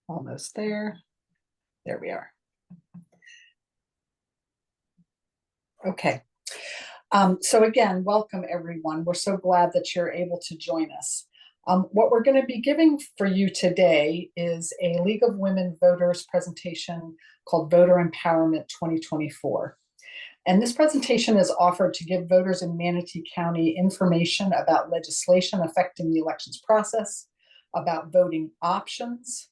Almost there. There we are. Okay. So again, welcome everyone. We're so glad that you're able to join us. What we're going to be giving for you today is a League of Women Voters presentation called Voter Empowerment 2024. And this presentation is offered to give voters in Manatee County information about legislation affecting the elections process, about voting options,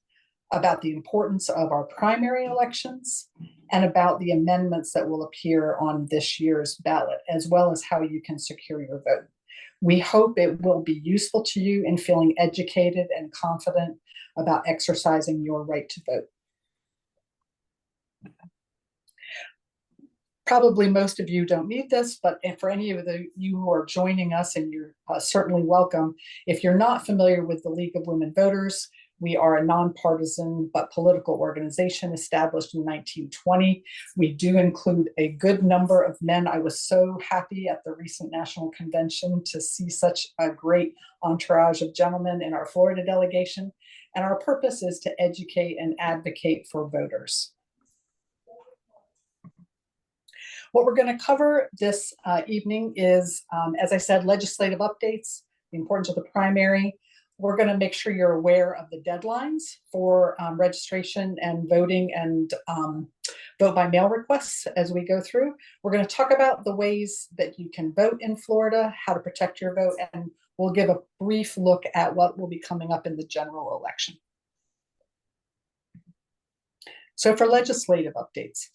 about the importance of our primary elections, and about the amendments that will appear on this year's ballot, as well as how you can secure your vote. We hope it will be useful to you in feeling educated and confident about exercising your right to vote. Probably most of you don't need this, but for any of you who are joining us, and you're certainly welcome, if you're not familiar with the League of Women Voters, we are a nonpartisan but political organization established in 1920. We do include a good number of men. I was so happy at the recent national convention to see such a great entourage of gentlemen in our Florida delegation. And our purpose is to educate and advocate for voters. What we're going to cover this evening is, as I said, legislative updates, the importance of the primary. We're going to make sure you're aware of the deadlines for registration and voting and vote by mail requests as we go through. We're going to talk about the ways that you can vote in Florida, how to protect your vote, and we'll give a brief look at what will be coming up in the general election. So for legislative updates.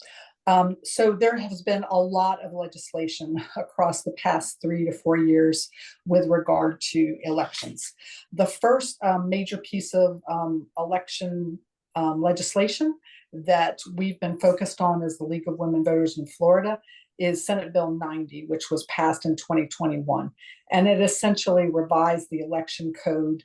So there has been a lot of legislation across the past 3 to 4 years with regard to elections. The first major piece of election legislation that we've been focused on as the League of Women Voters in Florida is Senate Bill 90, which was passed in 2021. And it essentially revised the election code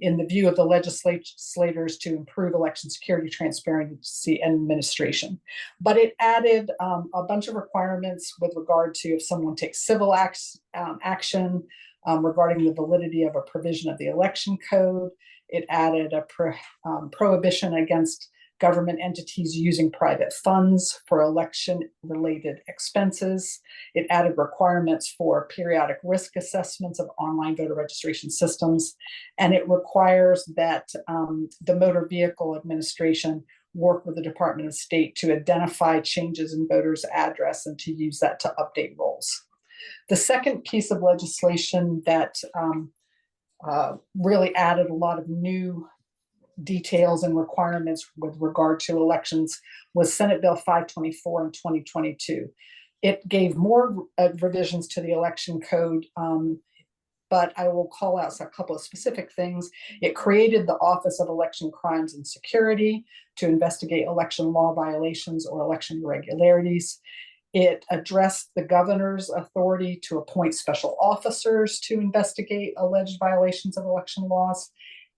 in the view of the legislators to improve election security, transparency, and administration. But it added a bunch of requirements with regard to if someone takes civil action regarding the validity of a provision of the election code. It added a prohibition against government entities using private funds for election-related expenses. It added requirements for periodic risk assessments of online voter registration systems. And it requires that the Motor Vehicle Administration work with the Department of State to identify changes in voters' address and to use that to update rolls. The second piece of legislation that really added a lot of new details and requirements with regard to elections was Senate Bill 524 in 2022. It gave more revisions to the election code, but I will call out a couple of specific things. It created the Office of Election Crimes and Security to investigate election law violations or election irregularities. It addressed the governor's authority to appoint special officers to investigate alleged violations of election laws.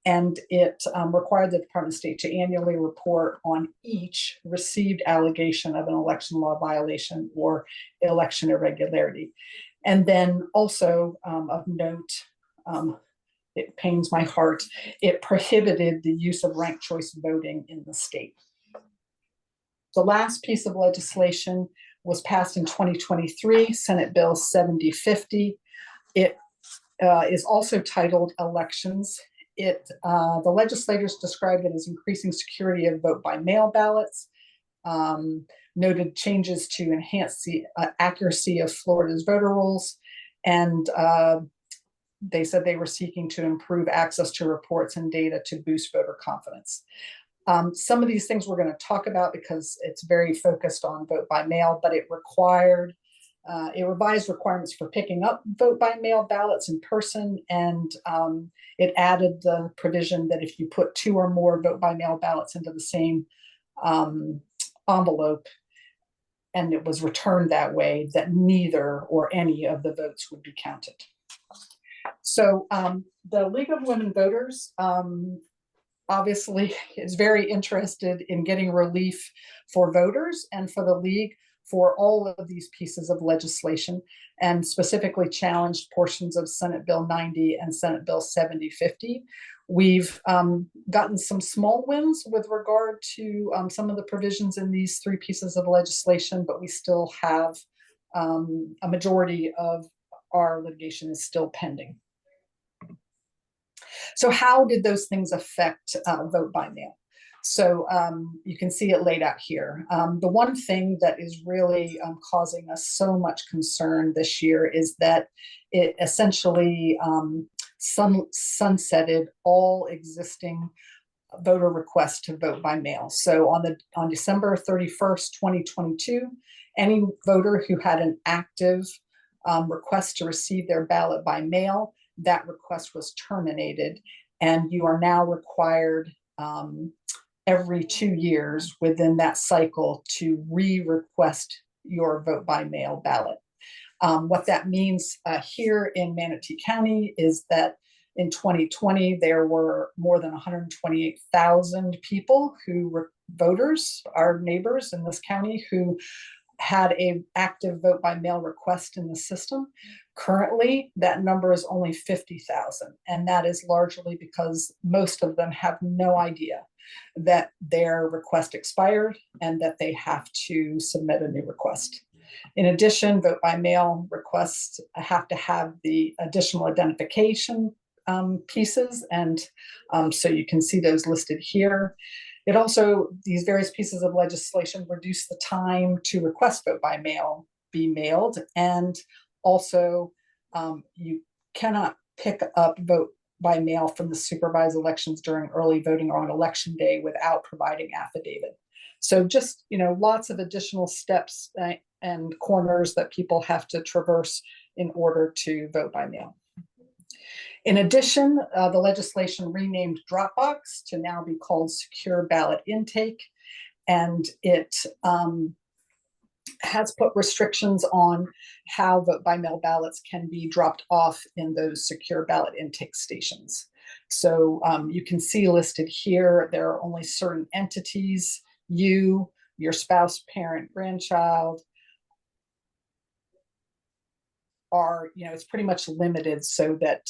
And it required the Department of State to annually report on each received allegation of an election law violation or election irregularity. And then also of note, it pains my heart, it prohibited the use of ranked choice voting in the state. The last piece of legislation was passed in 2023, Senate Bill 7050. It is also titled Elections. The legislators described it as increasing security of vote by mail ballots, noted changes to enhance the accuracy of Florida's voter rolls, and they said they were seeking to improve access to reports and data to boost voter confidence. Some of these things we're going to talk about because it's very focused on vote by mail, but it revised requirements for picking up vote by mail ballots in person, and it added the provision that if you put 2 or more vote by mail ballots into the same envelope and it was returned that way, that neither or any of the votes would be counted. So the League of Women Voters obviously is very interested in getting relief for voters and for the League for all of these pieces of legislation, and specifically challenged portions of Senate Bill 90 and Senate Bill 7050. We've gotten some small wins with regard to some of the provisions in these three pieces of legislation, but we still have a majority of our litigation is still pending. So how did those things affect vote by mail? So you can see it laid out here. The one thing that is really causing us so much concern this year is that it essentially sunsetted all existing voter requests to vote by mail. So on December 31st, 2022, any voter who had an active request to receive their ballot by mail, that request was terminated, and you are now required every 2 years within that cycle to re-request your vote by mail ballot. What that means here in Manatee County is that in 2020, there were more than 128,000 people who were voters, our neighbors in this county, who had an active vote by mail request in the system. Currently, that number is only 50,000, and that is largely because most of them have no idea that their request expired and that they have to submit a new request. In addition, vote by mail requests have to have the additional identification pieces, and so you can see those listed here. It also, these various pieces of legislation reduce the time to request vote by mail be mailed, and also you cannot pick up vote by mail from the supervised elections during early voting or on election day without providing affidavit. So just, lots of additional steps and corners that people have to traverse in order to vote by mail. In addition, the legislation renamed Dropbox to now be called Secure Ballot Intake, and it has put restrictions on how vote by mail ballots can be dropped off in those secure ballot intake stations. So you can see listed here, there are only certain entities, you, your spouse, parent, grandchild, are, it's pretty much limited so that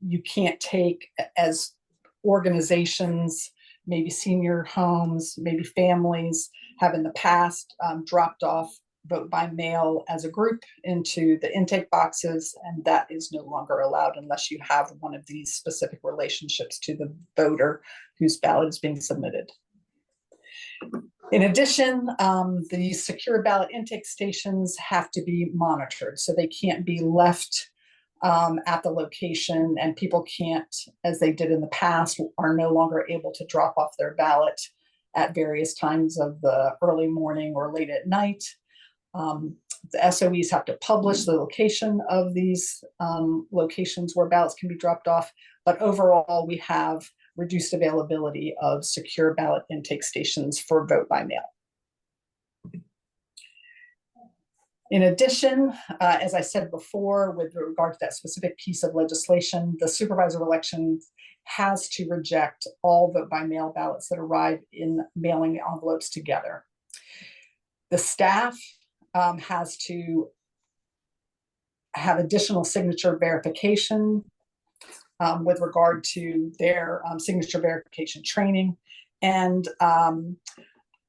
you can't take, as organizations, maybe senior homes, maybe families have in the past dropped off vote by mail as a group into the intake boxes, and that is no longer allowed unless you have one of these specific relationships to the voter whose ballot is being submitted. In addition, the secure ballot intake stations have to be monitored, so they can't be left at the location, and people can't, as they did in the past, are no longer able to drop off their ballot at various times of the early morning or late at night. The SOEs have to publish the location of these locations where ballots can be dropped off, but overall we have reduced availability of secure ballot intake stations for vote by mail. In addition, as I said before, with regard to that specific piece of legislation, the supervisor of elections has to reject all vote by mail ballots that arrive in mailing envelopes together. The staff has to have additional signature verification with regard to their signature verification training. And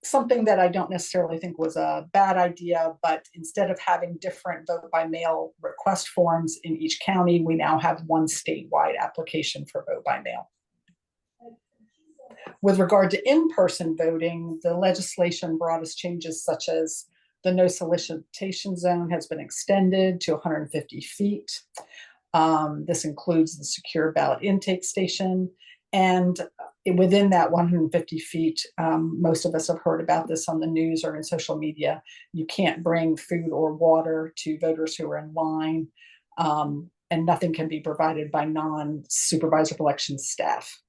something that I don't necessarily think was a bad idea, but instead of having different vote by mail request forms in each county, we now have one statewide application for vote by mail. With regard to in-person voting, the legislation brought us changes such as the no solicitation zone has been extended to 150 feet. This includes the secure ballot intake station. And within that 150 feet, most of us have heard about this on the news or in social media, you can't bring food or water to voters who are in line, and nothing can be provided by non-supervisor of elections staff.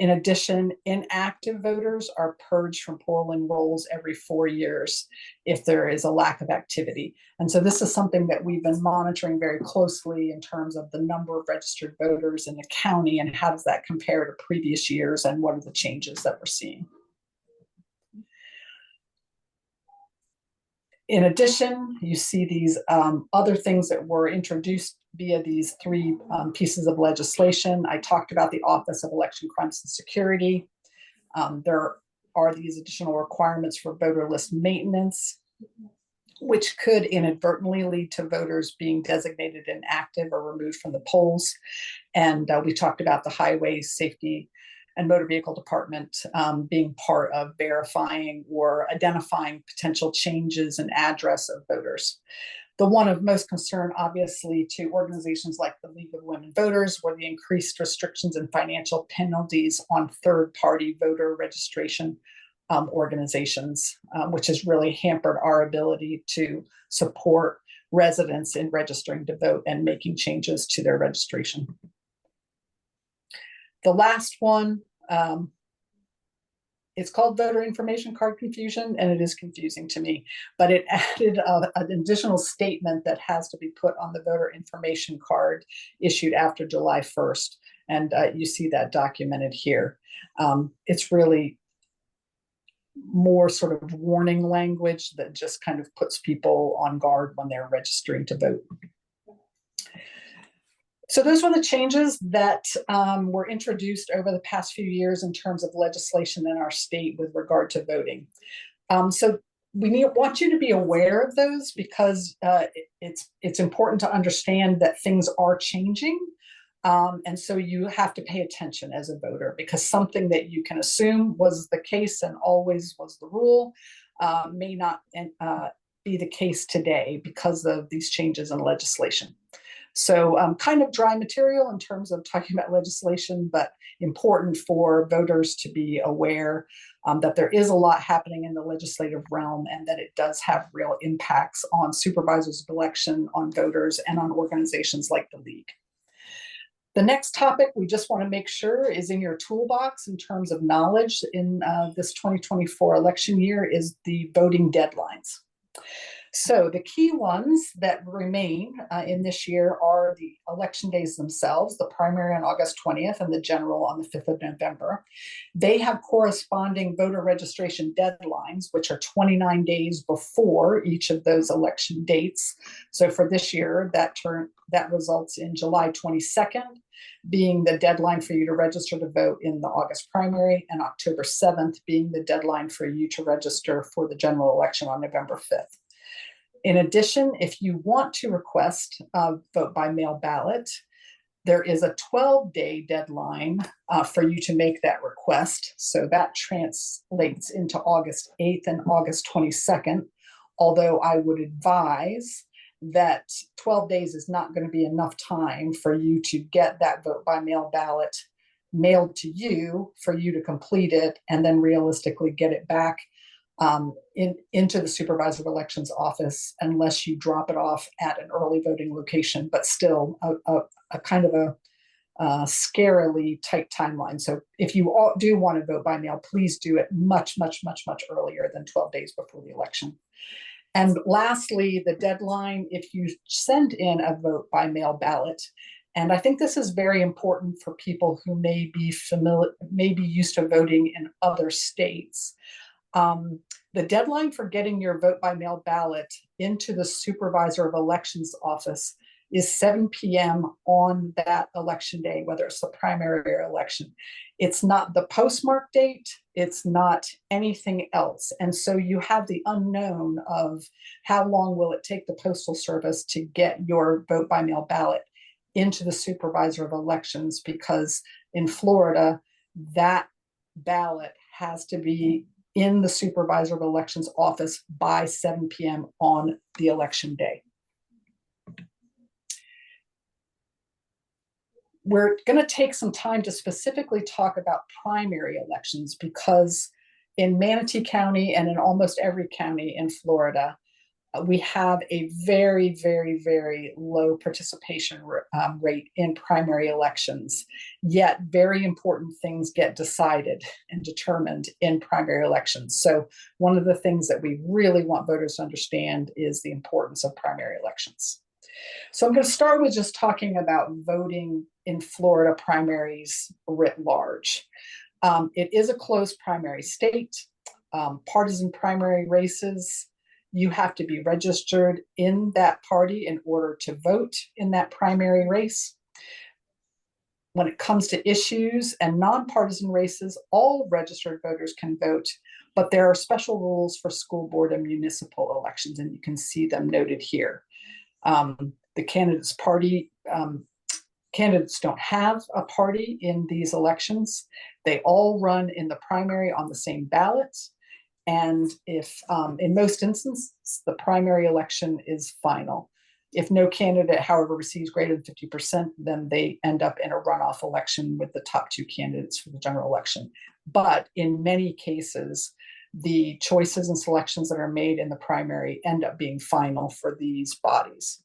In addition, inactive voters are purged from polling rolls every 4 years if there is a lack of activity. And so this is something that we've been monitoring very closely in terms of the number of registered voters in the county and how does that compare to previous years and what are the changes that we're seeing. In addition, you see these other things that were introduced via these three pieces of legislation. I talked about the Office of Election Crimes and Security. There are these additional requirements for voter list maintenance, which could inadvertently lead to voters being designated inactive or removed from the polls. And we talked about the Highway Safety and Motor Vehicle Department being part of verifying or identifying potential changes in address of voters. The one of most concern, obviously, to organizations like the League of Women Voters were the increased restrictions and financial penalties on third-party voter registration organizations, which has really hampered our ability to support residents in registering to vote and making changes to their registration. The last one, it's called voter information card confusion, and it is confusing to me, but it added an additional statement that has to be put on the voter information card issued after July 1st. And you see that documented here. It's really more sort of warning language that just kind of puts people on guard when they're registering to vote. So those were the changes that were introduced over the past few years in terms of legislation in our state with regard to voting. So we want you to be aware of those because it's important to understand that things are changing. And so you have to pay attention as a voter, because something that you can assume was the case and always was the rule may not be the case today because of these changes in legislation. So kind of dry material in terms of talking about legislation, but important for voters to be aware that there is a lot happening in the legislative realm and that it does have real impacts on supervisors of election, on voters, and on organizations like the League. The next topic we just want to make sure is in your toolbox in terms of knowledge in this 2024 election year is the voting deadlines. So the key ones that remain in this year are the election days themselves, the primary on August 20th and the general on the 5th of November. They have corresponding voter registration deadlines, which are 29 days before each of those election dates. So for this year, that results in July 22nd being the deadline for you to register to vote in the August primary, and October 7th being the deadline for you to register for the general election on November 5th. In addition, if you want to request a vote by mail ballot, there is a 12-day deadline for you to make that request. So that translates into August 8th and August 22nd, although I would advise that 12 days is not going to be enough time for you to get that vote by mail ballot mailed to you for you to complete it and then realistically get it back into the supervisor of elections office unless you drop it off at an early voting location, but still a kind of a scarily tight timeline. So if you do want to vote by mail, please do it much, much, much, much earlier than 12 days before the election. And lastly, the deadline, if you send in a vote by mail ballot, and I think this is very important for people who may be used to voting in other states. The deadline for getting your vote by mail ballot into the supervisor of elections office is 7 p.m. on that election day, whether it's the primary or election. It's not the postmark date, it's not anything else. And so you have the unknown of how long will it take the Postal Service to get your vote by mail ballot into the supervisor of elections, because in Florida, that ballot has to be in the supervisor of elections office by 7 p.m. on the election day. We're going to take some time to specifically talk about primary elections because in Manatee County and in almost every county in Florida, we have a very, very, very low participation rate in primary elections, yet very important things get decided and determined in primary elections. So one of the things that we really want voters to understand is the importance of primary elections. So I'm going to start with just talking about voting in Florida primaries writ large. It is a closed primary state. Partisan primary races You have to be registered in that party in order to vote in that primary race. When it comes to issues and nonpartisan races, all registered voters can vote, but there are special rules for school board and municipal elections, and you can see them noted here. The candidates don't have a party in these elections. They all run in the primary on the same ballot. And if, in most instances, the primary election is final. If no candidate, however, receives greater than 50%, then they end up in a runoff election with the top two candidates for the general election. But in many cases, the choices and selections that are made in the primary end up being final for these bodies.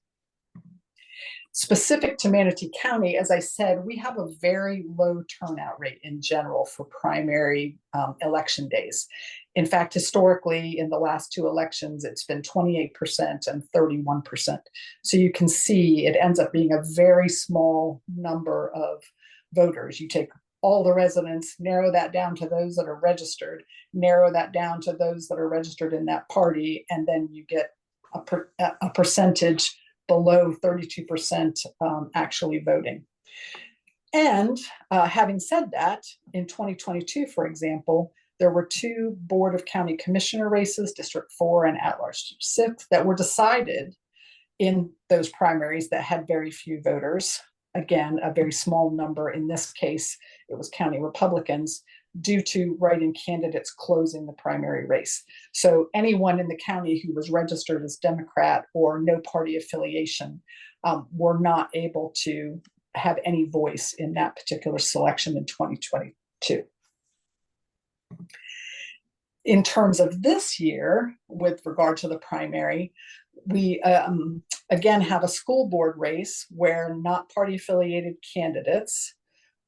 Specific to Manatee County, as I said, we have a very low turnout rate in general for primary election days. In fact, historically, in the last two elections, it's been 28% and 31%. So you can see it ends up being a very small number of voters. You take all the residents, narrow that down to those that are registered, narrow that down to those that are registered in that party, and then you get a percentage below 32% actually voting. And having said that, in 2022, for example, there were two Board of County Commissioner races, District 4 and at-large District 6, that were decided in those primaries that had very few voters. Again, a very small number. In this case, it was county Republicans, due to write-in candidates closing the primary race. So anyone in the county who was registered as Democrat or no party affiliation were not able to have any voice in that particular selection in 2022. In terms of this year, with regard to the primary, we again have a school board race where not party affiliated candidates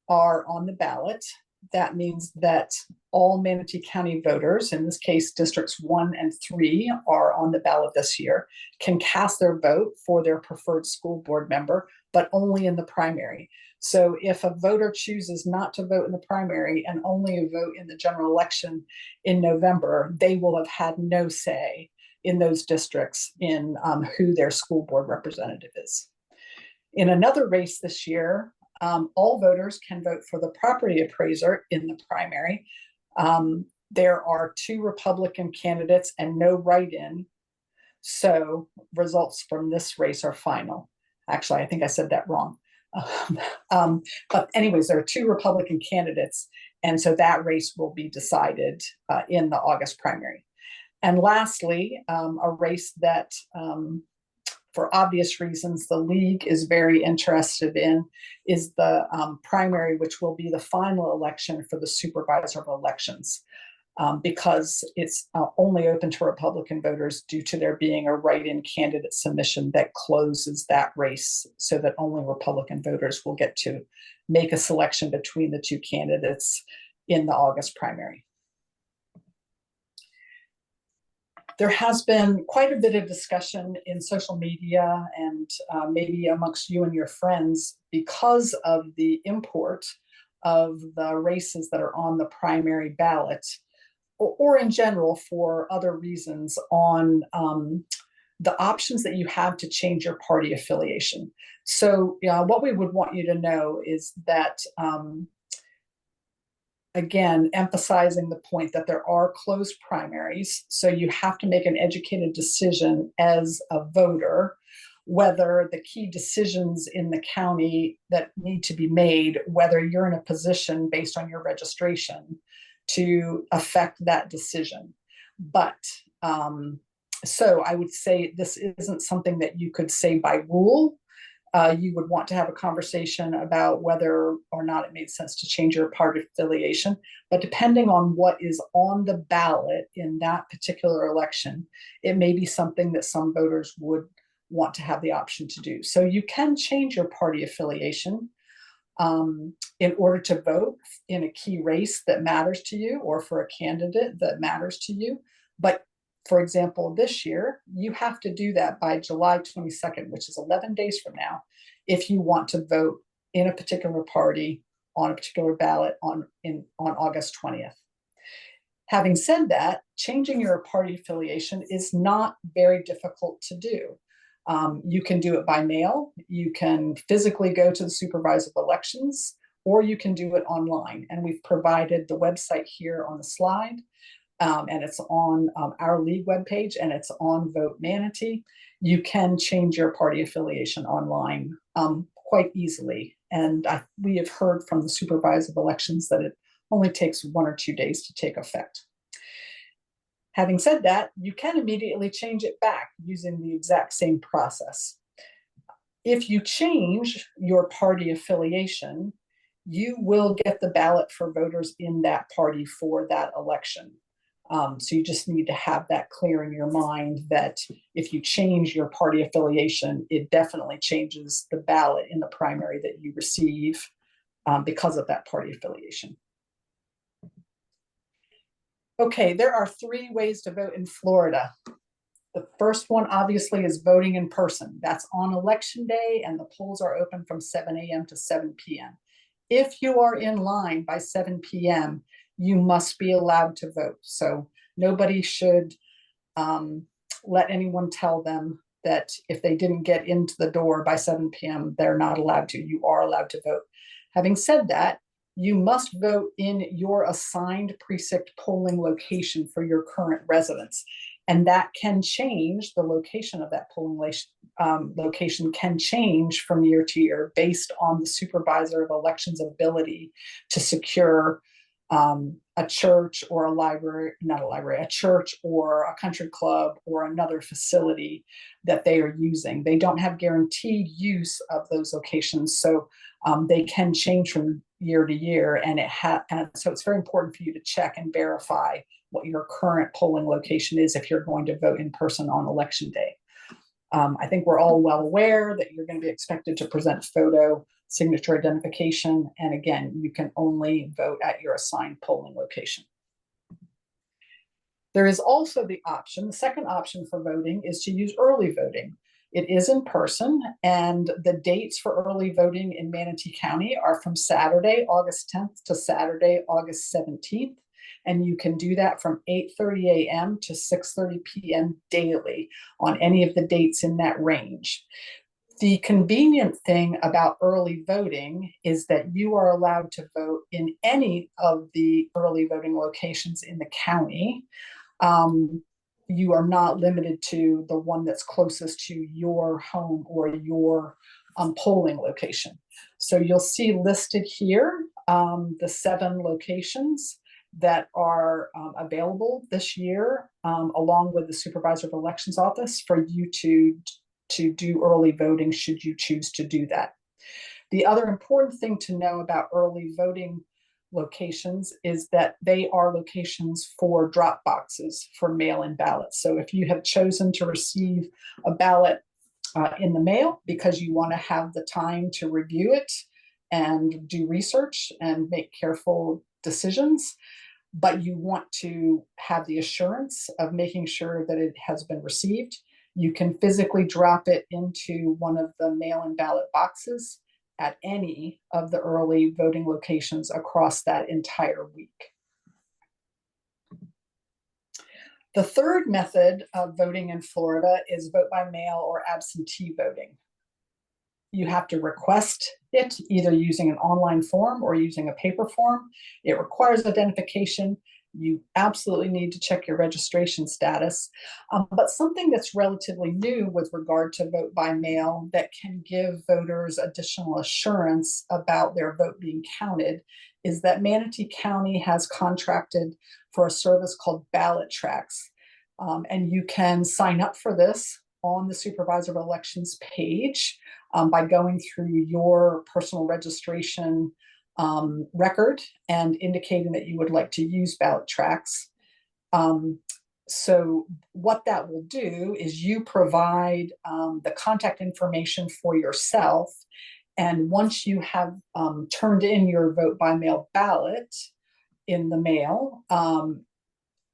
are on the ballot. That means that all Manatee County voters, in this case, districts 1 and 3 are on the ballot this year, can cast their vote for their preferred school board member, but only in the primary. So if a voter chooses not to vote in the primary and only a vote in the general election in November, they will have had no say in those districts in who their school board representative is. In another race this year, all voters can vote for the property appraiser in the primary. There are 2 Republican candidates and no write-in. So results from this race are final. Actually, I think I said that wrong. But anyways, there are 2 Republican candidates. And so that race will be decided in the August primary. And lastly, a race that for obvious reasons, the league is very interested in is the primary, which will be the final election for the supervisor of elections, because it's only open to Republican voters due to there being a write-in candidate submission that closes that race so that only Republican voters will get to make a selection between the 2 candidates in the August primary. There has been quite a bit of discussion in social media and maybe amongst you and your friends because of the import of the races that are on the primary ballot, or in general for other reasons, on the options that you have to change your party affiliation. So what we would want you to know is that again, emphasizing the point that there are closed primaries, so you have to make an educated decision as a voter whether the key decisions in the county that need to be made, whether you're in a position based on your registration to affect that decision. But so I would say this isn't something that you could say by rule. You would want to have a conversation about whether or not it made sense to change your party affiliation. But depending on what is on the ballot in that particular election, it may be something that some voters would want to have the option to do. So you can change your party affiliation in order to vote in a key race that matters to you or for a candidate that matters to you. But for example, this year, you have to do that by July 22nd, which is 11 days from now, if you want to vote in a particular party on a particular ballot on August 20th. Having said that, changing your party affiliation is not very difficult to do. You can do it by mail, you can physically go to the supervisor of elections, or you can do it online. And we've provided the website here on the slide, and it's on our league webpage, and it's on Vote Manatee. You can change your party affiliation online quite easily. And we have heard from the supervisor of elections that it only takes 1 or 2 days to take effect. Having said that, you can immediately change it back using the exact same process. If you change your party affiliation, you will get the ballot for voters in that party for that election. So you just need to have that clear in your mind that if you change your party affiliation, it definitely changes the ballot in the primary that you receive because of that party affiliation. Okay, there are 3 ways to vote in Florida. The first one, obviously, is voting in person. That's on election day, and the polls are open from 7 a.m. to 7 p.m. If you are in line by 7 p.m., you must be allowed to vote. So nobody should let anyone tell them that if they didn't get into the door by 7 p.m., they're not allowed to. You are allowed to vote. Having said that, you must vote in your assigned precinct polling location for your current residence. And that can change, the location of that polling location can change from year to year based on the supervisor of elections' ability to secure a church or a library, not a library, a church or a country club or another facility that they are using. They don't have guaranteed use of those locations, so they can change from year to year, and so it's very important for you to check and verify what your current polling location is if you're going to vote in person on election day. I think we're all well aware that you're going to be expected to present photo signature identification, and again, you can only vote at your assigned polling location. There is also the second option for voting is to use early voting. It is in person, and the dates for early voting in Manatee County are from Saturday, August 10th to Saturday, August 17th. And you can do that from 8:30 a.m. to 6:30 p.m. daily on any of the dates in that range. The convenient thing about early voting is that you are allowed to vote in any of the early voting locations in the county. You are not limited to the one that's closest to your home or your polling location. So you'll see listed here the 7 locations that are available this year, along with the Supervisor of Elections Office for you to do early voting should you choose to do that. The other important thing to know about early voting locations is that they are locations for drop boxes for mail-in ballots. So if you have chosen to receive a ballot in the mail because you want to have the time to review it and do research and make careful decisions, but you want to have the assurance of making sure that it has been received, you can physically drop it into one of the mail-in ballot boxes at any of the early voting locations across that entire week. The third method of voting in Florida is vote by mail or absentee voting. You have to request it either using an online form or using a paper form. It requires identification. You absolutely need to check your registration status. But something that's relatively new with regard to vote by mail that can give voters additional assurance about their vote being counted is that Manatee County has contracted for a service called Ballot Tracks. And you can sign up for this on the Supervisor of Elections page by going through your personal registration record and indicating that you would like to use Ballot Tracks. So what that will do is you provide the contact information for yourself, and once you have turned in your vote by mail ballot in the mail,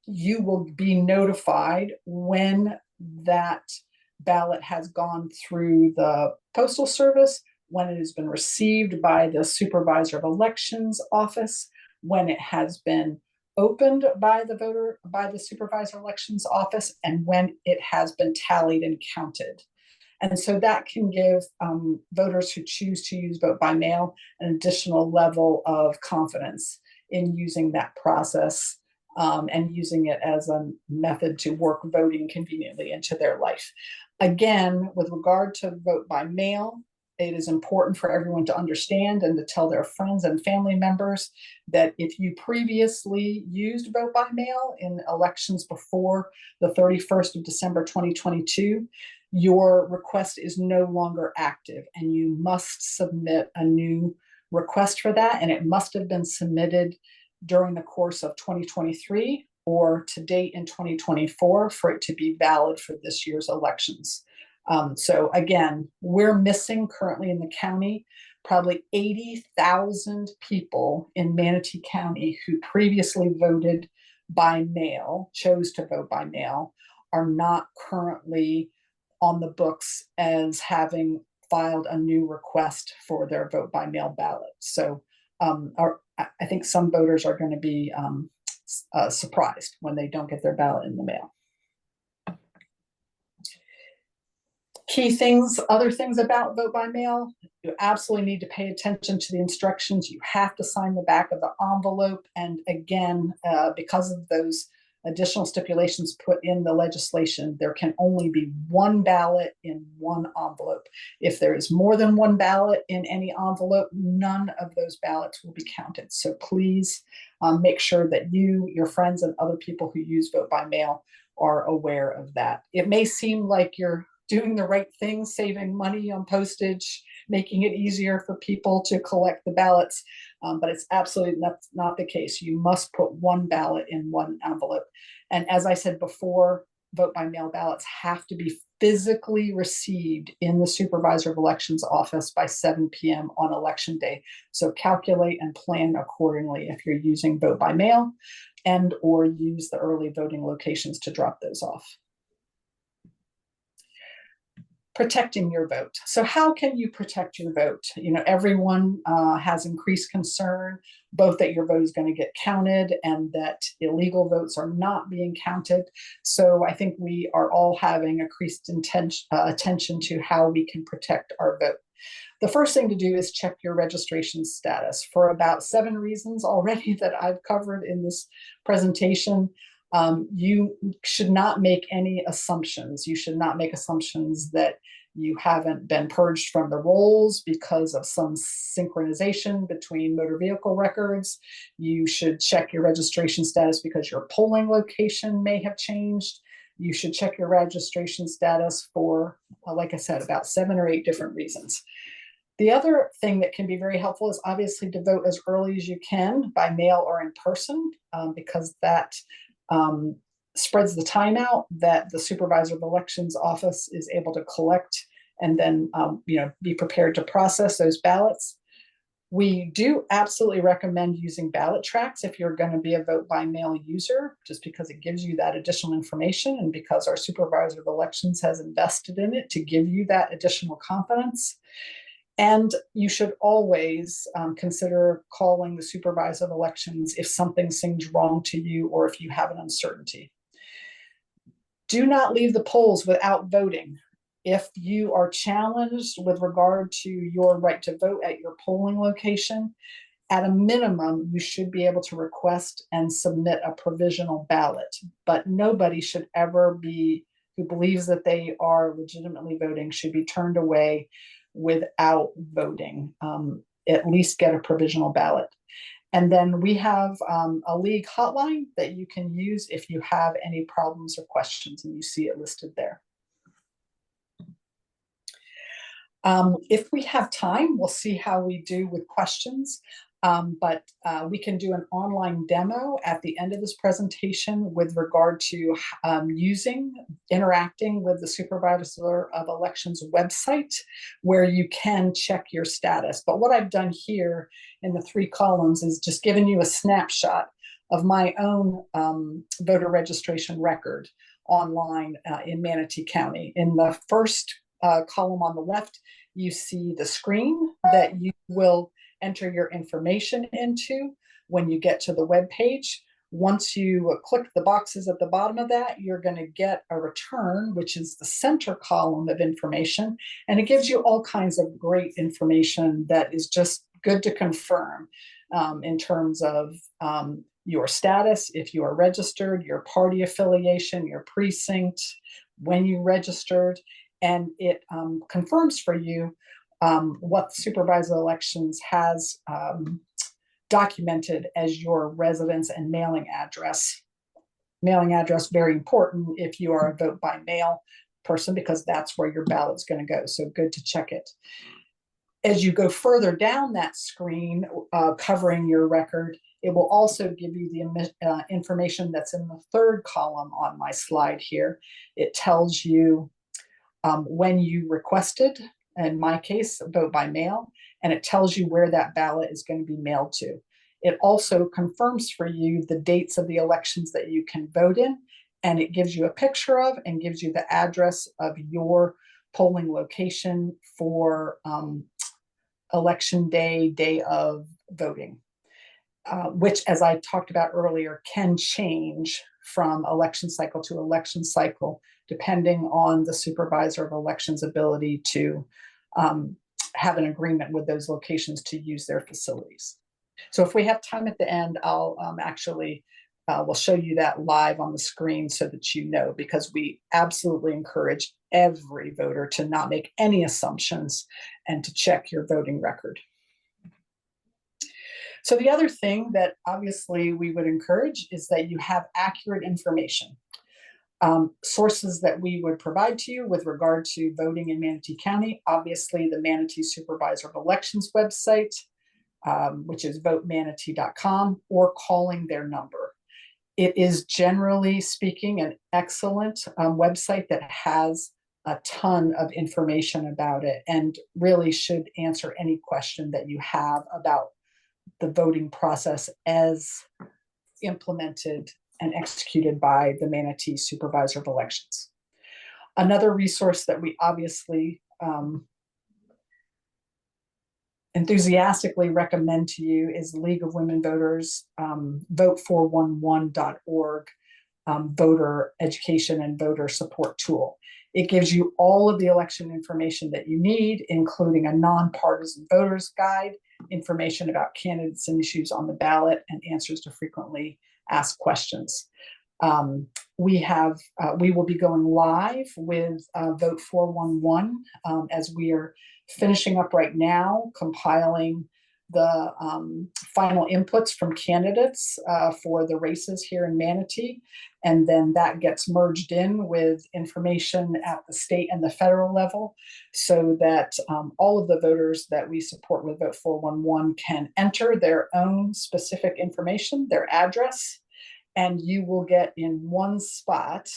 you will be notified when that ballot has gone through the Postal Service, when it has been received by the Supervisor of Elections office, when it has been opened by the supervisor elections office, and when it has been tallied and counted. And so that can give voters who choose to use vote by mail an additional level of confidence in using that process and using it as a method to work voting conveniently into their life. Again, with regard to vote by mail, it is important for everyone to understand and to tell their friends and family members that if you previously used vote by mail in elections before the 31st of December 2022, your request is no longer active and you must submit a new request for that. And it must have been submitted during the course of 2023 or to date in 2024 for it to be valid for this year's elections. So again, we're missing currently in the county probably 80,000 people in Manatee County who previously voted by mail, chose to vote by mail, are not currently on the books as having filed a new request for their vote by mail ballot. So I think some voters are going to be surprised when they don't get their ballot in the mail. Key things, other things about vote by mail, you absolutely need to pay attention to the instructions. You have to sign the back of the envelope. And again, because of those additional stipulations put in the legislation, there can only be one ballot in one envelope. If there is more than one ballot in any envelope, none of those ballots will be counted. So please make sure that you, your friends, and other people who use vote by mail are aware of that. It may seem like you're doing the right thing, saving money on postage, making it easier for people to collect the ballots, but it's absolutely not the case. You must put one ballot in one envelope. And as I said before, vote by mail ballots have to be physically received in the supervisor of elections office by 7 p.m. on election day. So calculate and plan accordingly if you're using vote by mail and or use the early voting locations to drop those off. Protecting your vote. So how can you protect your vote? You know, everyone has increased concern, both that your vote is going to get counted and that illegal votes are not being counted. So I think we are all having increased attention to how we can protect our vote. The first thing to do is check your registration status for about 7 reasons already that I've covered in this presentation. You should not make any assumptions. You should not make assumptions that you haven't been purged from the rolls because of some synchronization between motor vehicle records. You should check your registration status because your polling location may have changed. You should check your registration status for, like I said, about 7 or 8 different reasons. The other thing that can be very helpful is obviously to vote as early as you can by mail or in person, because that spreads the time out that the supervisor of elections office is able to collect and then be prepared to process those ballots. We do absolutely recommend using ballot tracks if you're going to be a vote by mail user, just because it gives you that additional information and because our supervisor of elections has invested in it to give you that additional confidence. And you should always consider calling the supervisor of elections if something seems wrong to you or if you have an uncertainty. Do not leave the polls without voting. If you are challenged with regard to your right to vote at your polling location, at a minimum, you should be able to request and submit a provisional ballot. But nobody should ever be, who believes that they are legitimately voting, should be turned away without voting. At least get a provisional ballot. And then we have a league hotline that you can use if you have any problems or questions, and you see it listed there. If we have time, we'll see how we do with questions. But we can do an online demo at the end of this presentation with regard to interacting with the supervisor of elections website, where you can check your status. But what I've done here in the 3 columns is just given you a snapshot of my own voter registration record online in Manatee County. In the first column on the left, you see the screen that you will enter your information into when you get to the web page. Once you click the boxes at the bottom of that, you're going to get a return, which is the center column of information. And it gives you all kinds of great information that is just good to confirm in terms of your status, if you are registered, your party affiliation, your precinct, when you registered, and it confirms for you what Supervisor of Elections has documented as your residence and mailing address. Mailing address, very important if you are a vote by mail person, because that's where your ballot's going to go. So good to check it. As you go further down that screen covering your record, it will also give you the information that's in the third column on my slide here. It tells you when you requested, in my case, vote by mail, and it tells you where that ballot is going to be mailed to. It also confirms for you the dates of the elections that you can vote in, and it gives you a picture of and gives you the address of your polling location for election day, day of voting, which, as I talked about earlier, can change from election cycle to election cycle, depending on the Supervisor of Elections' ability to have an agreement with those locations to use their facilities. So if we have time at the end, I'll we'll show you that live on the screen so that you know, because we absolutely encourage every voter to not make any assumptions and to check your voting record. So the other thing that obviously we would encourage is that you have accurate information. Sources that we would provide to you with regard to voting in Manatee County, obviously the Manatee Supervisor of Elections website, which is votemanatee.com, or calling their number. It is, generally speaking, an excellent website that has a ton of information about it and really should answer any question that you have about the voting process as implemented and executed by the Manatee Supervisor of Elections. Another resource that we obviously enthusiastically recommend to you is the League of Women Voters vote411.org voter education and voter support tool. It gives you all of the election information that you need, including a nonpartisan voters guide, information about candidates and issues on the ballot, and answers to frequently asked questions. We will be going live with Vote 411 as we are finishing up right now, compiling the final inputs from candidates for the races here in Manatee. And then that gets merged in with information at the state and the federal level so that all of the voters that we support with Vote 411 can enter their own specific information, their address, and you will get in one spot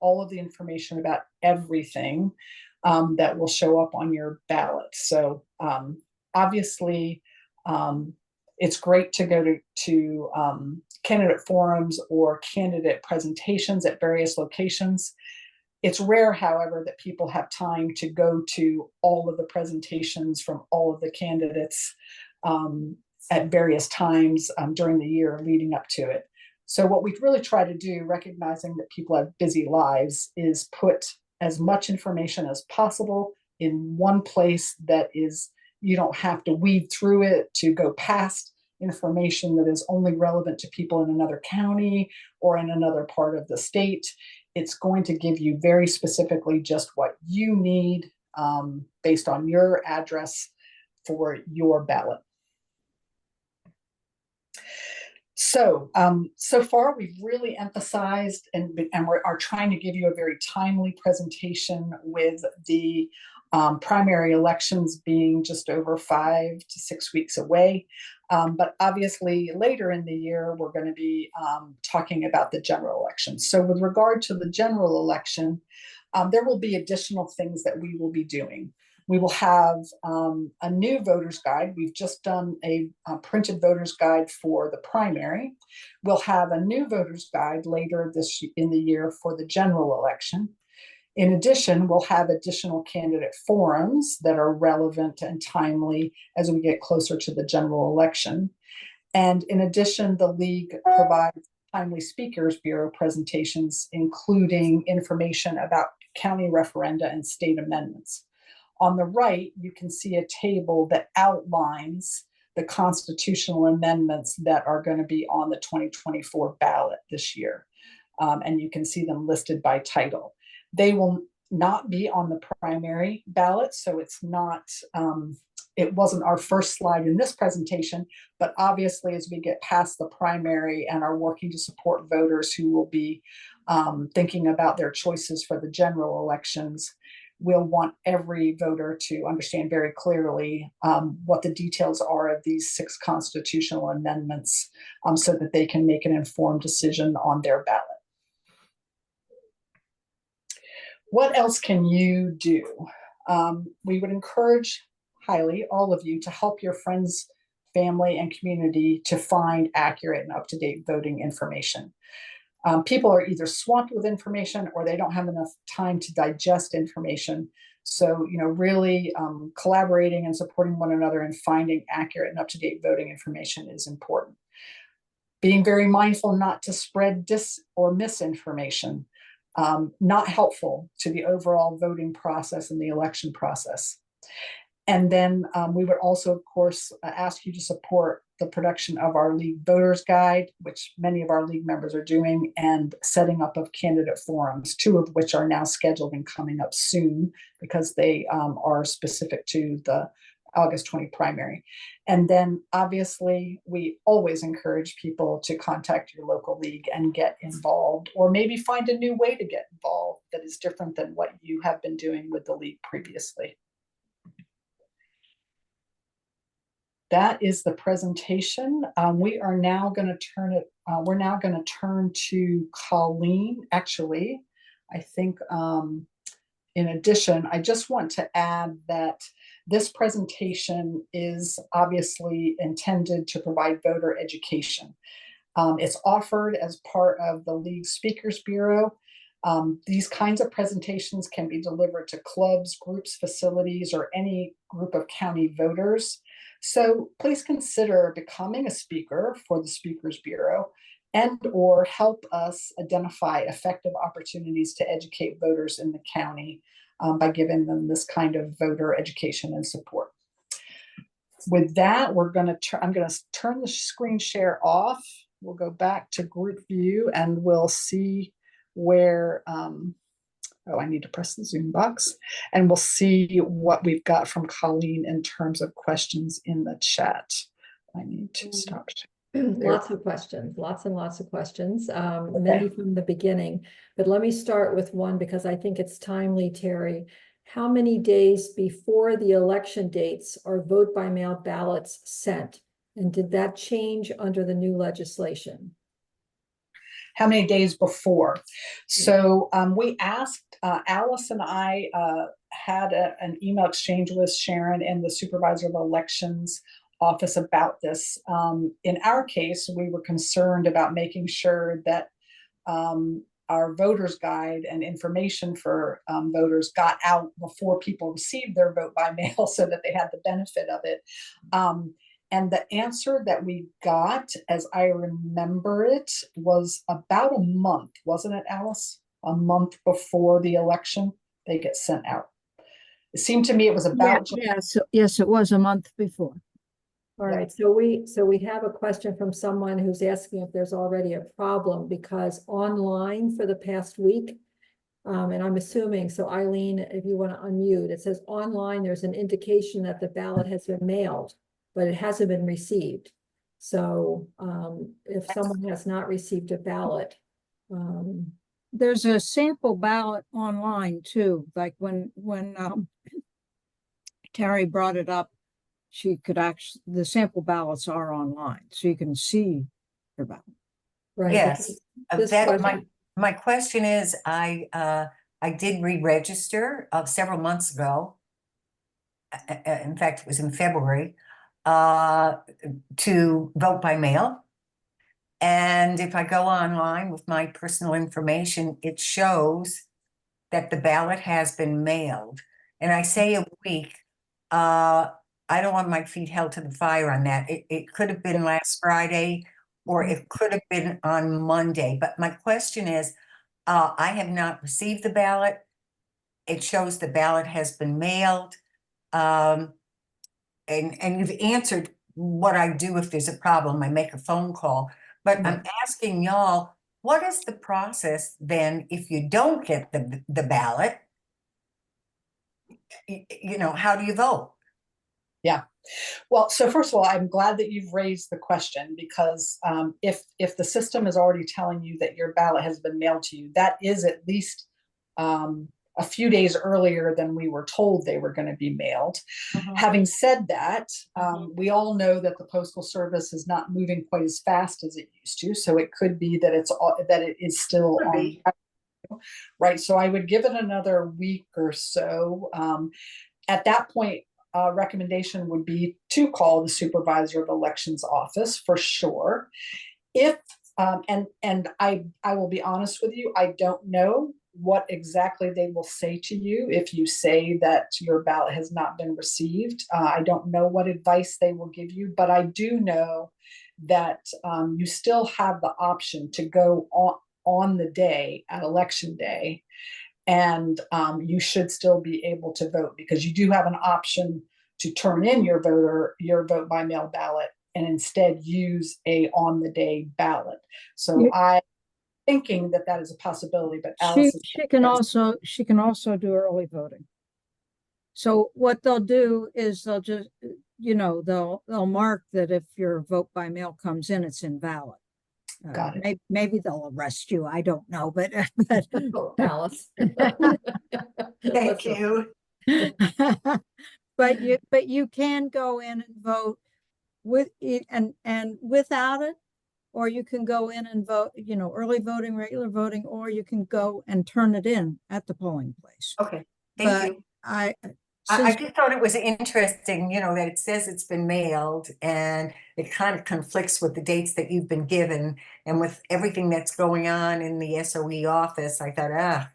all of the information about everything that will show up on your ballot. So obviously, it's great to go to candidate forums or candidate presentations at various locations. It's rare, however, that people have time to go to all of the presentations from all of the candidates at various times during the year leading up to it. So what we really try to do, recognizing that people have busy lives, is put as much information as possible in one place that is, you don't have to weed through it to go past information that is only relevant to people in another county or in another part of the state. It's going to give you very specifically just what you need based on your address for your ballot. So, so far we've really emphasized and we are trying to give you a very timely presentation with the primary elections being just over 5 to 6 weeks away. But obviously later in the year, we're going to be talking about the general election. So with regard to the general election, there will be additional things that we will be doing. We will have a new voter's guide. We've just done a printed voter's guide for the primary. We'll have a new voter's guide later in the year for the general election. In addition, we'll have additional candidate forums that are relevant and timely as we get closer to the general election. And in addition, the League provides timely speakers bureau presentations, including information about county referenda and state amendments. On the right, you can see a table that outlines the constitutional amendments that are going to be on the 2024 ballot this year. And you can see them listed by title. They will not be on the primary ballot, so it's not, it wasn't our first slide in this presentation, but obviously as we get past the primary and are working to support voters who will be thinking about their choices for the general elections, we'll want every voter to understand very clearly what the details are of these 6 constitutional amendments so that they can make an informed decision on their ballot. What else can you do? We would encourage highly all of you to help your friends, family, and community to find accurate and up-to-date voting information. People are either swamped with information or they don't have enough time to digest information. So, really collaborating and supporting one another and finding accurate and up-to-date voting information is important. Being very mindful not to spread dis or misinformation, not helpful to the overall voting process and the election process. And then we would also, of course, ask you to support the production of our League Voters Guide, which many of our League members are doing, and setting up of candidate forums, 2 of which are now scheduled and coming up soon because they are specific to the August 20 primary. And then obviously we always encourage people to contact your local league and get involved, or maybe find a new way to get involved that is different than what you have been doing with the league previously. That is the presentation. We are now going to turn it, we're now going to turn to Colleen. Actually, I think in addition, I just want to add that this presentation is obviously intended to provide voter education. It's offered as part of the League Speakers Bureau. These kinds of presentations can be delivered to clubs, groups, facilities, or any group of county voters. So please consider becoming a speaker for the Speakers Bureau and or help us identify effective opportunities to educate voters in the county by giving them this kind of voter education and support. With that, I'm going to turn the screen share off. We'll go back to group view and we'll see where, I need to press the Zoom box, and we'll see what we've got from Colleen in terms of questions in the chat. I need to stop. Lots of questions, lots and lots of questions, many from the beginning. But let me start with one because I think it's timely, Terry. How many days before the election dates are vote by mail ballots sent? And did that change under the new legislation? How many days before? So we asked, Alice and I had an email exchange with Sharon and the supervisor of elections office about this. In our case, we were concerned about making sure that our voters guide and information for voters got out before people received their vote by mail so that they had the benefit of it. And the answer that we got, as I remember it, was about a month, wasn't it, Alice? A month before the election, they get sent out. It seemed to me it was about. Yes, it was a month before. All right, so we have a question from someone who's asking if there's already a problem because online for the past week, and I'm assuming, so Eileen, if you want to unmute, it says online there's an indication that the ballot has been mailed, but it hasn't been received. So if someone has not received a ballot. There's a sample ballot online too, like when Terry brought it up, she could actually, the sample ballots are online, so you can see your ballot. Right. Yes. My question is, I did re-register several months ago. In fact, it was in February, to vote by mail. And if I go online with my personal information, it shows that the ballot has been mailed. And I say a week, I don't want my feet held to the fire on that. It could have been last Friday or it could have been on Monday. But my question is, I have not received the ballot. It shows the ballot has been mailed. And you've answered what I do if there's a problem. I make a phone call. But I'm asking y'all, what is the process then if you don't get the ballot? You know, how do you vote? Yeah. Well, so first of all, I'm glad that you've raised the question, because if the system is already telling you that your ballot has been mailed to you, that is at least a few days earlier than we were told they were going to be mailed. Having said that, we all know that the Postal Service is not moving quite as fast as it used to, so it could be that it is still on. Right. So I would give it another week or so. At that point, recommendation would be to call the supervisor of elections office for sure. If and I will be honest with you, I don't know what exactly they will say to you if you say that your ballot has not been received. I don't know what advice they will give you, but I do know that you still have the option to go on the day at election day, and you should still be able to vote, because you do have an option to turn in your vote by mail ballot and instead use a on the day ballot. So I thinking that is a possibility, but she can also do early voting. So what they'll do is they'll just, they'll mark that if your vote by mail comes in, it's invalid. Got it. Maybe they'll arrest you. I don't know, but Alice. Thank you. but you can go in and vote with it and without it, or you can go in and vote, early voting, regular voting, or you can go and turn it in at the polling place. Okay, thank you. I just thought it was interesting, that it says it's been mailed, and it kind of conflicts with the dates that you've been given, and with everything that's going on in the SOE office, I thought,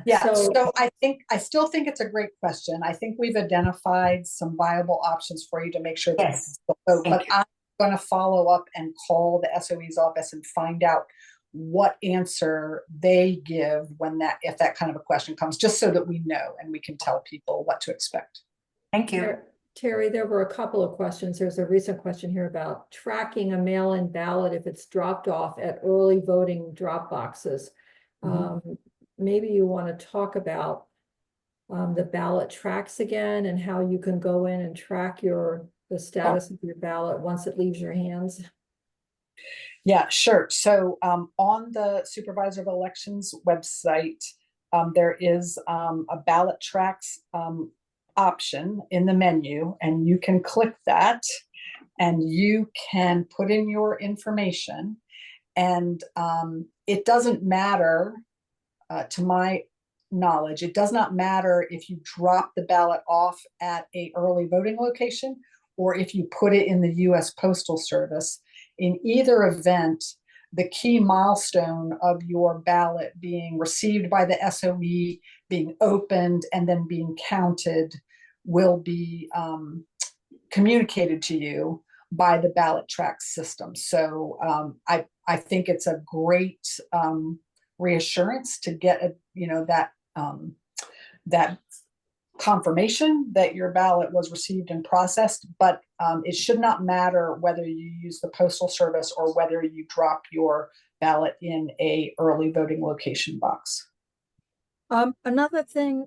Yeah, so I still think it's a great question. I think we've identified some viable options for you to make sure that you can still vote, but I'm going to follow up and call the SOE's office and find out what answer they give if that kind of a question comes, just so that we know and we can tell people what to expect. Thank you. Terry, there were a couple of questions. There's a recent question here about tracking a mail-in ballot if it's dropped off at early voting drop boxes. Maybe you want to talk about the ballot tracks again, and how you can go in and track the status of your ballot once it leaves your hands. Yeah, sure. So on the Supervisor of Elections website, there is a ballot tracks option in the menu, and you can click that and you can put in your information, and it doesn't matter, to my knowledge, it does not matter if you drop the ballot off at a early voting location or if you put it in the U.S. Postal Service. In either event, the key milestone of your ballot being received by the SOE, being opened, and then being counted will be communicated to you by the ballot track system. So I think it's a great reassurance to get that confirmation that your ballot was received and processed, but it should not matter whether you use the Postal Service or whether you drop your ballot in a early voting location box. Another thing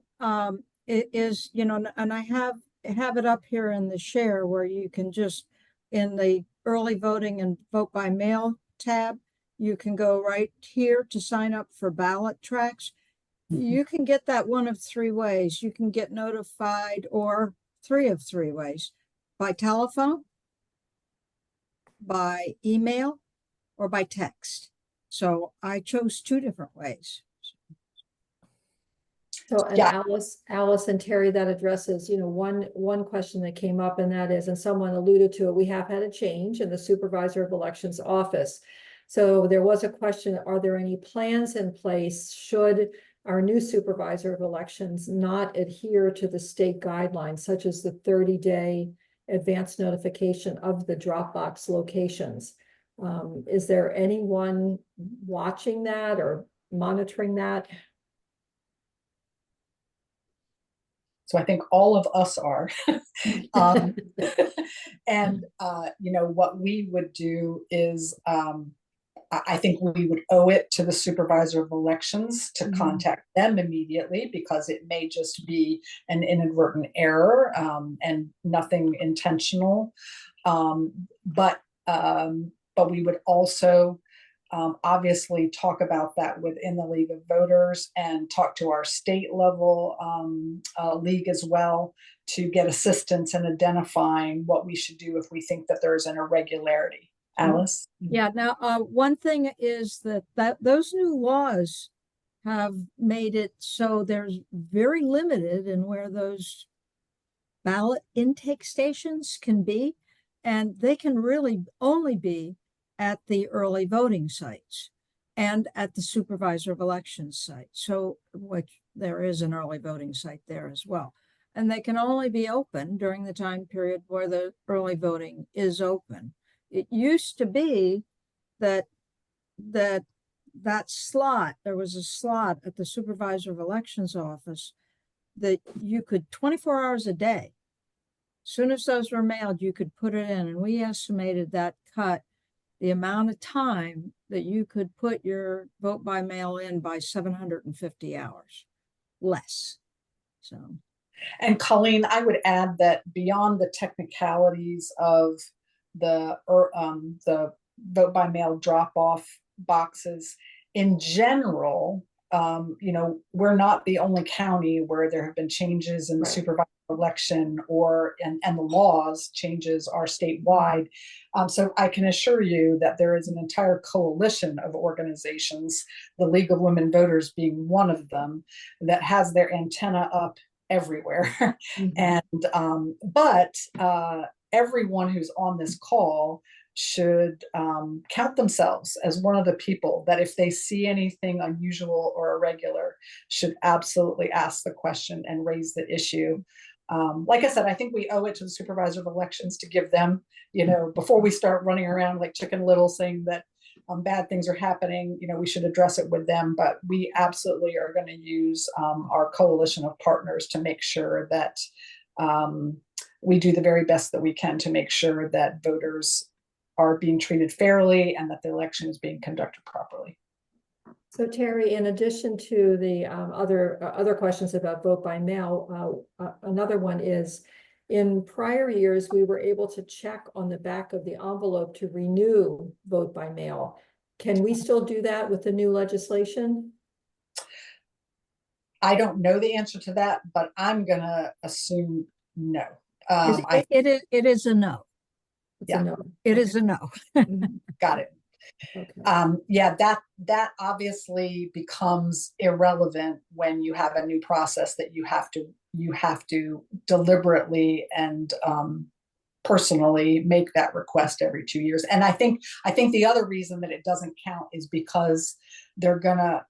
is, and I have it up here in the share where you can just, in the early voting and vote by mail tab, you can go right here to sign up for ballot tracks. You can get that one of three ways. You can get notified, or three of three ways: by telephone, by email, or by text. So I chose two different ways. So, and yeah. Alice and Terry, that addresses, one question that came up, and that is, and someone alluded to it, we have had a change in the Supervisor of Elections office. So there was a question, are there any plans in place should our new Supervisor of Elections not adhere to the state guidelines, such as the 30-day advance notification of the drop box locations. Is there anyone watching that or monitoring that? So I think all of us are. And, what we would do is, I think we would owe it to the supervisor of elections to contact them immediately, because it may just be an inadvertent error, and nothing intentional. But we would also obviously talk about that within the League of Voters and talk to our state level league as well, to get assistance in identifying what we should do if we think that there's an irregularity. Alice? Yeah, now, one thing is that those new laws have made it so there's very limited in where those ballot intake stations can be, and they can really only be at the early voting sites and at the supervisor of elections site. So, which there is an early voting site there as well. And they can only be open during the time period where the early voting is open. It used to be that slot, there was a slot at the supervisor of elections office that you could 24 hours a day. As soon as those were mailed, you could put it in, and we estimated that cut the amount of time that you could put your vote by mail in by 750 hours less. So, and Colleen, I would add that beyond the technicalities of the vote by mail drop off boxes, in general, we're not the only county where there have been changes in the supervisor election, and the laws changes are statewide. So I can assure you that there is an entire coalition of organizations, the League of Women Voters being one of them, that has their antenna up everywhere. And but everyone who's on this call should count themselves as one of the people that, if they see anything unusual or irregular, should absolutely ask the question and raise the issue. Like I said, I think we owe it to the supervisor of elections to give them, before we start running around like Chicken Little saying that bad things are happening, we should address it with them. But we absolutely are going to use our coalition of partners to make sure that we do the very best that we can to make sure that voters are being treated fairly and that the election is being conducted properly. So Terry, in addition to the other questions about vote by mail, another one is, in prior years, we were able to check on the back of the envelope to renew vote by mail. Can we still do that with the new legislation? I don't know the answer to that, but I'm gonna assume no. It is a no. It's a no. It is a no. Got it. Okay. That obviously becomes irrelevant when you have a new process that you have to deliberately and personally make that request every 2 years. And I think the other reason that it doesn't count is because they're gonna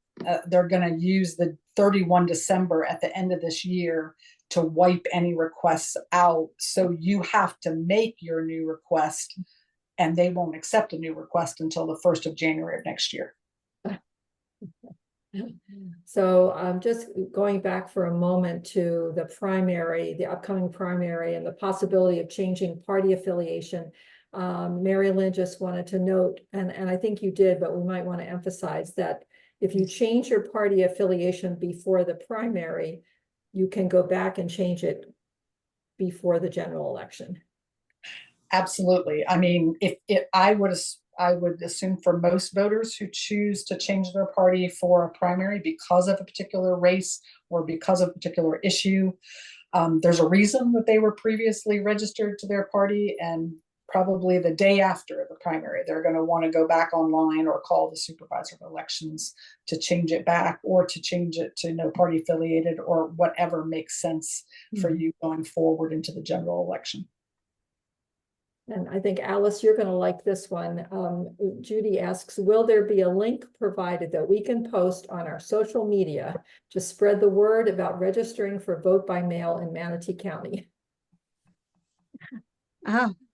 use the 31 December at the end of this year to wipe any requests out. So you have to make your new request, and they won't accept a new request until the 1st of January of next year. So just going back for a moment to the upcoming primary, and the possibility of changing party affiliation. Mary Lynn just wanted to note, and I think you did, but we might want to emphasize that if you change your party affiliation before the primary, you can go back and change it before the general election. Absolutely. I mean, I would assume for most voters who choose to change their party for a primary because of a particular race or because of a particular issue, there's a reason that they were previously registered to their party, and probably the day after the primary, they're going to want to go back online or call the supervisor of elections to change it back, or to change it to no party affiliated, or whatever makes sense for you going forward into the general election. And I think, Alice, you're going to like this one. Judy asks, will there be a link provided that we can post on our social media to spread the word about registering for vote by mail in Manatee County?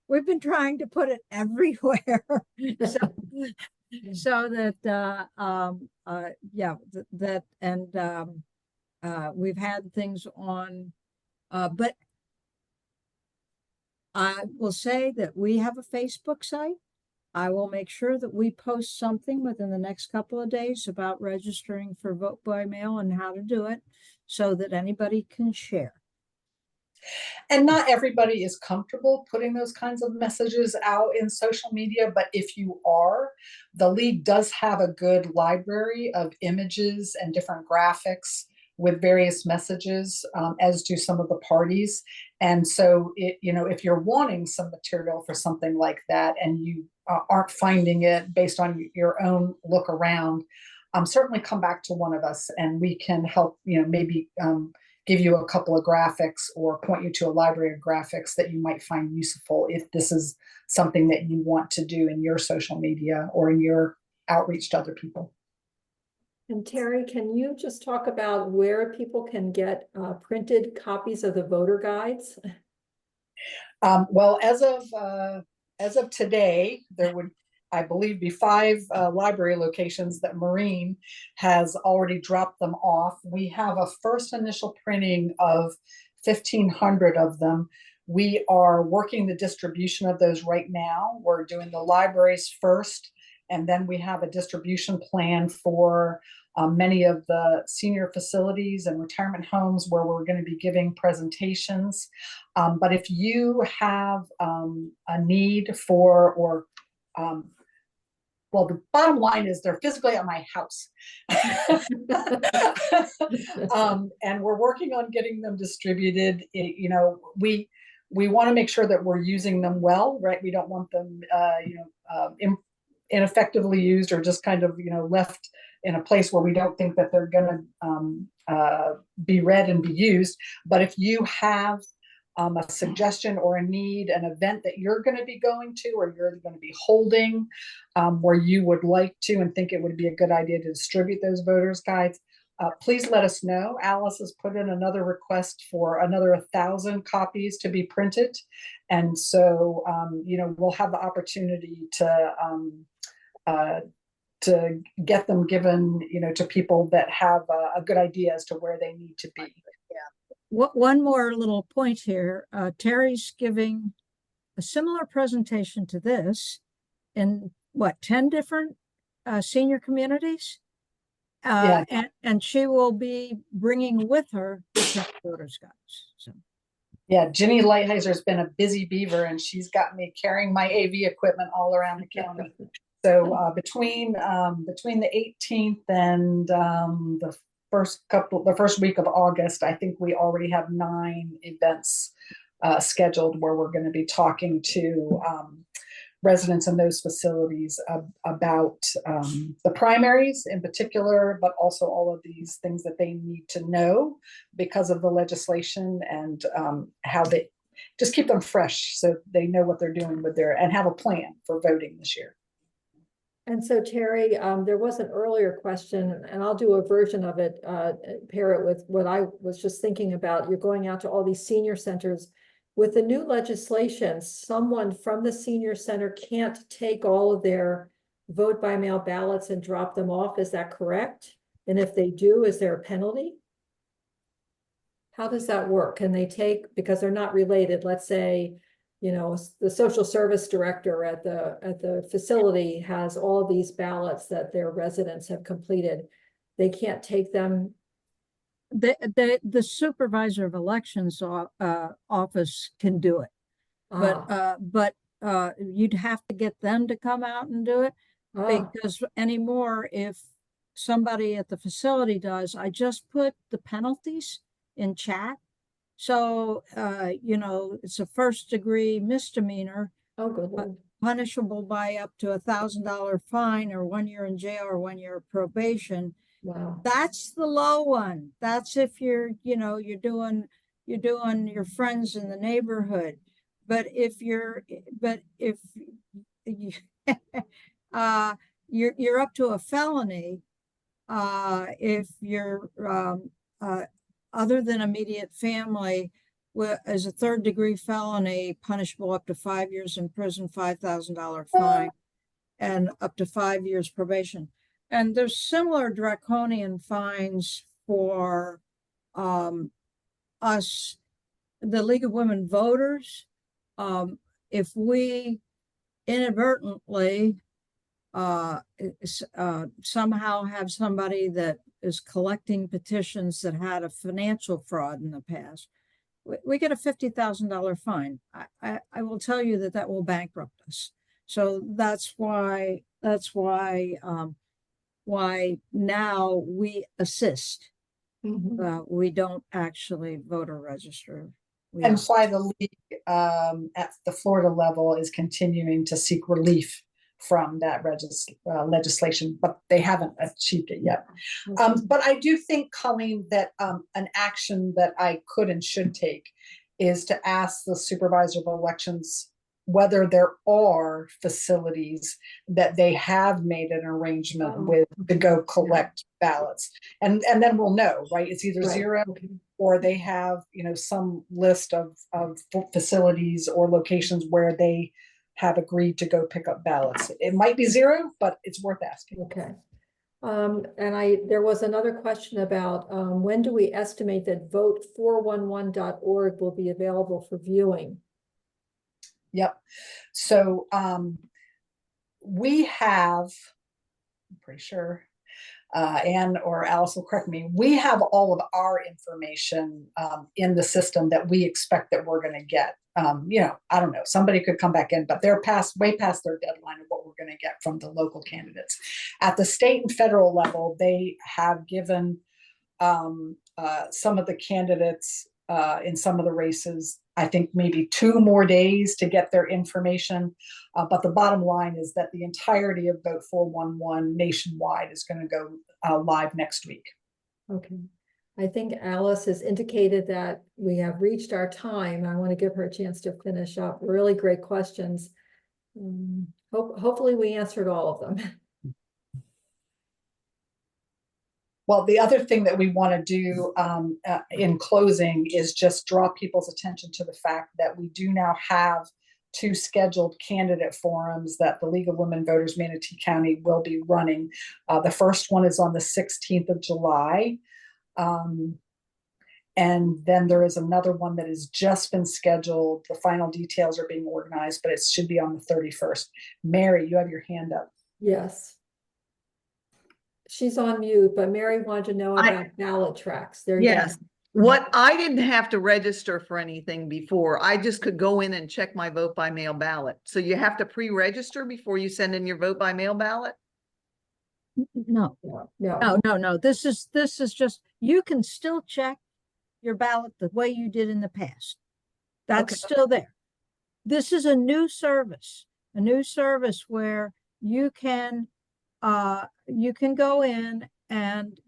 We've been trying to put it everywhere. So, so that, yeah, that, and, we've had things on, but I will say that we have a Facebook site. I will make sure that we post something within the next couple of days about registering for vote by mail and how to do it so that anybody can share. And not everybody is comfortable putting those kinds of messages out in social media, but if you are, the league does have a good library of images and different graphics with various messages, as do some of the parties. And so, if you're wanting some material for something like that and you aren't finding it based on your own look around, certainly come back to one of us and we can help, maybe give you a couple of graphics or point you to a library of graphics that you might find useful if this is something that you want to do in your social media or in your outreach to other people. And Terry, can you just talk about where people can get printed copies of the voter guides? Well, as of today, there would, I believe, be 5 library locations that Marine has already dropped them off. We have a first initial printing of 1,500 of them. We are working the distribution of those right now. We're doing the libraries first, and then we have a distribution plan for many of the senior facilities and retirement homes where we're going to be giving presentations. But if you have a need for, or well, the bottom line is they're physically at my house. And we're working on getting them distributed. We want to make sure that we're using them well, right? We don't want them, ineffectively used or just kind of, left in a place where we don't think that they're going to be read and be used. But if you have a suggestion or a need, an event that you're going to be going to or you're going to be holding, where you would like to and think it would be a good idea to distribute those voters guides, please let us know. Alice has put in another request for another 1,000 copies to be printed. And so, we'll have the opportunity to get them given, to people that have a good idea as to where they need to be. One more little point here. Terry's giving a similar presentation to this in 10 different senior communities? Yeah. And she will be bringing with her the voters guides. So. Yeah, Ginny Lighthizer been a busy beaver, and she's got me carrying my AV equipment all around the county. So between the 18th and the first week of August, I think we already have 9 events scheduled where we're going to be talking to residents in those facilities about the primaries in particular, but also all of these things that they need to know because of the legislation, and how they just keep them fresh so they know what they're doing with and have a plan for voting this year. And so, Terri, there was an earlier question, and I'll do a version of it, pair it with what I was just thinking about. You're going out to all these senior centers. With the new legislation, someone from the senior center can't take all of their vote by mail ballots and drop them off. Is that correct? And if they do, is there a penalty? How does that work? Can they take, because they're not related, let's say, the social service director at the facility has all of these ballots that their residents have completed. They can't take them. The supervisor of elections office can do it, but you'd have to get them to come out and do it, because anymore, if somebody at the facility does, I just put the penalties in chat. So, it's a 1st-degree misdemeanor. Oh, good Lord. Punishable by up to $1,000 fine or 1 year in jail or 1 year of probation. Wow. That's the low one. That's if you're doing your friends in the neighborhood. But if you're you're up to a felony, if you're other than immediate family, as a third-degree felony, punishable up to 5 years in prison, $5,000 fine, and up to 5 years probation. And there's similar draconian fines for us, the League of Women Voters. If we inadvertently somehow have somebody that is collecting petitions that had a financial fraud in the past, we get a $50,000 fine. I will tell you that will bankrupt us. So that's why now we assist. We don't actually voter register. And why the league at the Florida level is continuing to seek relief from that legislation, but they haven't achieved it yet. But I do think, Colleen, that an action that I could and should take is to ask the supervisor of elections whether there are facilities that they have made an arrangement with to go collect ballots. And then we'll know, right? It's either zero or they have, some list of facilities or locations where they have agreed to go pick up ballots. It might be zero, but it's worth asking. Okay. And there was another question about when do we estimate that vote411.org will be available for viewing? Yep. So we have, I'm pretty sure, Anne or Alice will correct me, we have all of our information in the system that we expect that we're going to get. I don't know, somebody could come back in, but they're way past their deadline of what we're going to get from the local candidates. At the state and federal level, they have given some of the candidates in some of the races, I think maybe 2 more days to get their information. But the bottom line is that the entirety of Vote 411 nationwide is going to go live next week. Okay. I think Alice has indicated that we have reached our time. I want to give her a chance to finish up. Really great questions. Hopefully we answered all of them. Well, the other thing that we want to do in closing is just draw people's attention to the fact that we do now have 2 scheduled candidate forums that the League of Women Voters Manatee County will be running. The first one is on the 16th of July. And then there is another one that has just been scheduled. The final details are being organized, but it should be on the 31st. Mary, you have your hand up. Yes. She's on mute, but Mary wanted to know about ballot tracks. There you go. What I didn't have to register for anything before. I just could go in and check my vote by mail ballot. So you have to pre-register before you send in your vote by mail ballot? No. This is just, you can still check your ballot the way you did in the past. That's still there. This is a new service where you can go in and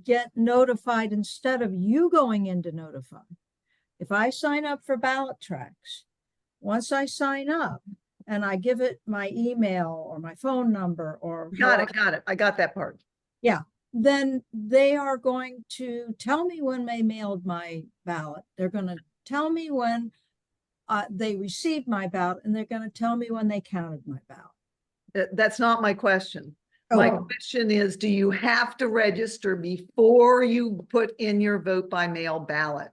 get notified instead of you going in to notify. If I sign up for ballot tracks, once I sign up and I give it my email or my phone number or Got it. I got that part. Yeah. Then they are going to tell me when they mailed my ballot. They're going to tell me when they received my ballot, and they're going to tell me when they counted my ballot. That's not my question. My question is, do you have to register before you put in your vote by mail ballot?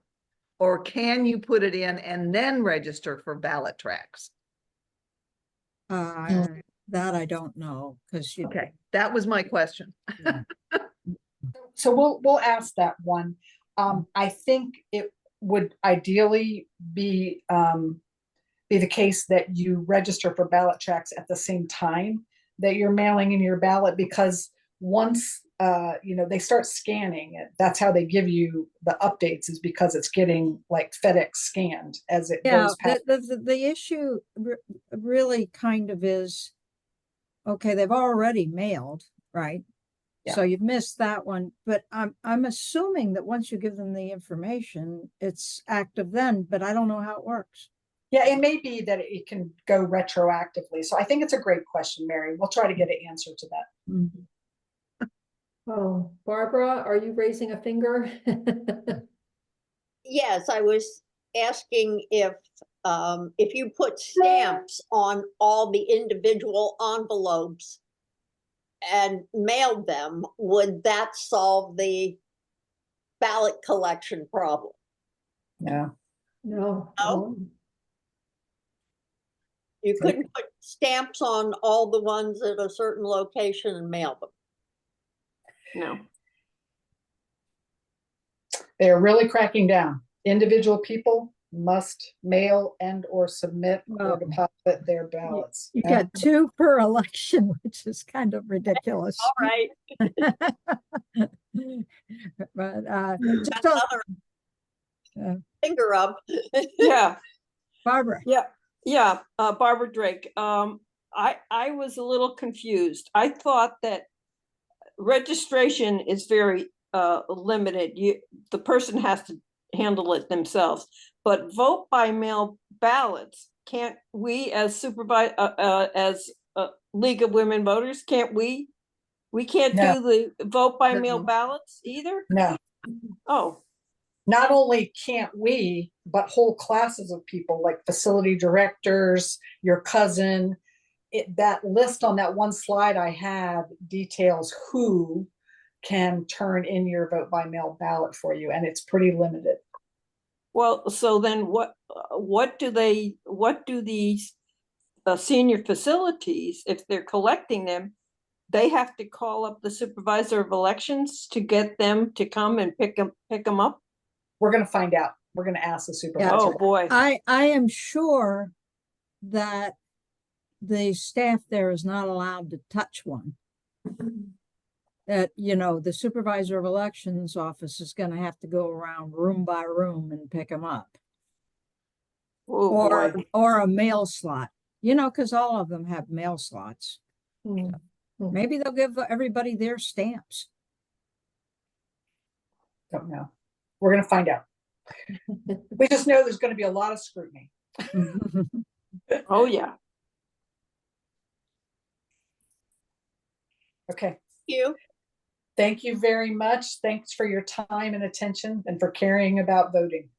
Or can you put it in and then register for ballot tracks? That I don't know, because okay, that was my question. So we'll ask that one. I think it would ideally be the case that you register for ballot tracks at the same time that you're mailing in your ballot, because once they start scanning it, that's how they give you the updates, is because it's getting like FedEx scanned as it goes past. The issue really kind of is, okay, they've already mailed, right? Yeah. So you've missed that one, but I'm assuming that once you give them the information, it's active then, but I don't know how it works. Yeah, it may be that it can go retroactively. So I think it's a great question, Mary. We'll try to get an answer to that. Mm-hmm. Oh, Barbara, are you raising a finger? Yes, I was asking if you put stamps on all the individual envelopes and mailed them, would that solve the ballot collection problem? Yeah. No. No? You couldn't put stamps on all the ones at a certain location and mail them. No. They're really cracking down. Individual people must mail and or submit or Well, deposit their ballots. You Yeah. get 2 per election, which is kind of ridiculous. All right. But That's just a- another finger up. Yeah, Barbara, yeah, Barbara Drake. I was a little confused. I thought that registration is very limited. The person has to handle it themselves. But vote by mail ballots, can't we as League of Women Voters, can't we? We can't No. do the vote by mail No. ballots either? No, Oh, not only can't we, but whole classes of people like facility directors, your cousin. That list on that one slide I had details who can turn in your vote by mail ballot for you, and it's pretty limited. well, so then what do these senior facilities, if they're collecting them, they have to call up the supervisor of elections to get them to come and pick them up? We're gonna find out. We're gonna ask the supervisor. Oh, boy. I am sure that the staff there is not allowed to touch one. That, the supervisor of elections office is gonna have to go around room by room and pick them up. Oh, boy. Or a mail slot, because all of them have mail slots. Hmm. Maybe they'll give everybody their stamps. Don't know. We're gonna find out. We just know there's gonna be a lot of scrutiny. Oh, yeah. Okay. You, Thank you very much. Thanks for your time and attention and for caring about voting.